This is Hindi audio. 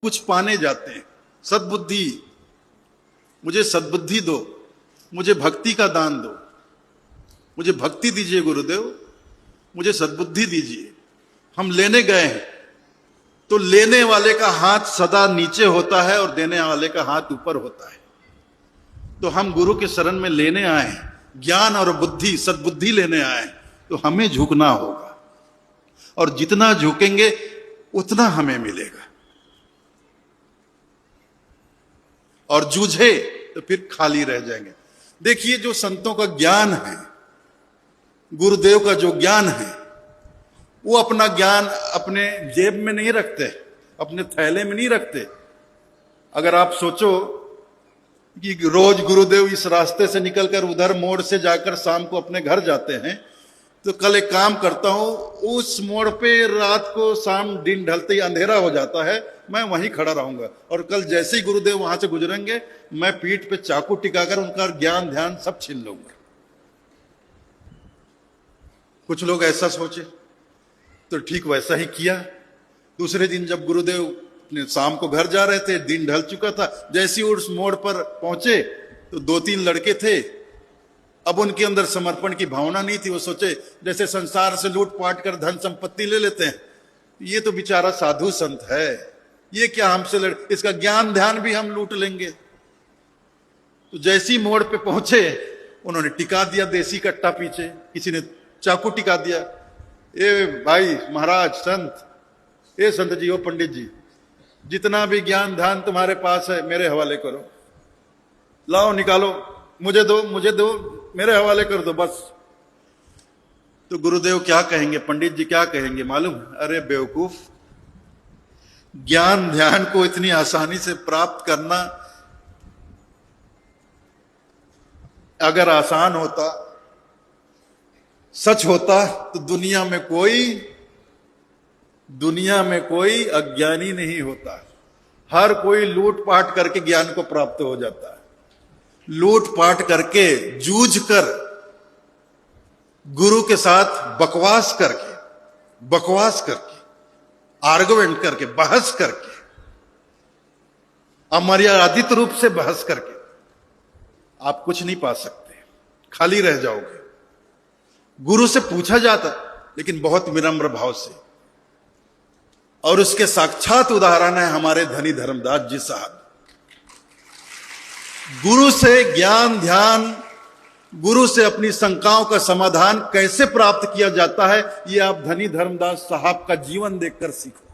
कुछ पाने जाते हैं। सद्बुद्धि, मुझे सद्बुद्धि दो, मुझे भक्ति का दान दो, मुझे भक्ति दीजिए गुरुदेव, मुझे सद्बुद्धि दीजिए। हम लेने गए हैं तो लेने वाले का हाथ सदा नीचे होता है और देने वाले का हाथ ऊपर होता है। तो हम गुरु के शरण में लेने आए हैं, ज्ञान और बुद्धि, सद्बुद्धि लेने आए हैं, तो हमें झुकना होगा और जितना झुकेंगे उतना हमें मिलेगा। और जूझे तो फिर खाली रह जाएंगे। देखिए, जो संतों का ज्ञान है, गुरुदेव का जो ज्ञान है, वो अपना ज्ञान अपने जेब में नहीं रखते, अपने थैले में नहीं रखते। अगर आप सोचो कि रोज गुरुदेव इस रास्ते से निकलकर उधर मोड़ से जाकर शाम को अपने घर जाते हैं, तो कल एक काम करता हूं, उस मोड़ पे रात को शाम दिन ढलते ही अंधेरा हो जाता है, मैं वहीं खड़ा रहूंगा और कल जैसे ही गुरुदेव वहां से गुजरेंगे मैं पीठ पे चाकू टिकाकर उनका ज्ञान ध्यान सब छीन लूंगा। कुछ लोग ऐसा सोचे तो ठीक वैसा ही किया। दूसरे दिन जब गुरुदेव अपने शाम को घर जा रहे थे, दिन ढल चुका था, जैसे ही उस मोड़ पर पहुंचे तो 2-3 लड़के थे। अब उनके अंदर समर्पण की भावना नहीं थी। वो सोचे जैसे संसार से लूट पाट कर धन संपत्ति ले लेते हैं, ये तो बेचारा साधु संत है, ये क्या हमसे लड़, इसका ज्ञान ध्यान भी हम लूट लेंगे। तो जैसी मोड़ पे पहुंचे उन्होंने टिका दिया देसी कट्टा पीछे, किसी ने चाकू टिका दिया। ए भाई महाराज संत, ए संत जी, ओ पंडित जी, जितना भी ज्ञान ध्यान तुम्हारे पास है मेरे हवाले करो, लाओ निकालो, मुझे दो, मेरे हवाले कर दो बस। तो गुरुदेव क्या कहेंगे, पंडित जी क्या कहेंगे मालूम? अरे बेवकूफ, ज्ञान ध्यान को इतनी आसानी से प्राप्त करना अगर आसान होता, सच होता, तो दुनिया में कोई अज्ञानी नहीं होता। हर कोई लूटपाट करके ज्ञान को प्राप्त हो जाता है। लूटपाट करके, जूझ कर, गुरु के साथ बकवास करके, आर्गुमेंट करके, बहस करके, अमर्यादित रूप से बहस करके आप कुछ नहीं पा सकते, खाली रह जाओगे। गुरु से पूछा जाता, लेकिन बहुत विनम्र भाव से। और उसके साक्षात उदाहरण है हमारे धनी धर्मदास जी साहब। गुरु से ज्ञान ध्यान, गुरु से अपनी शंकाओं का समाधान कैसे प्राप्त किया जाता है, ये आप धनी धर्मदास साहब का जीवन देखकर सीखो।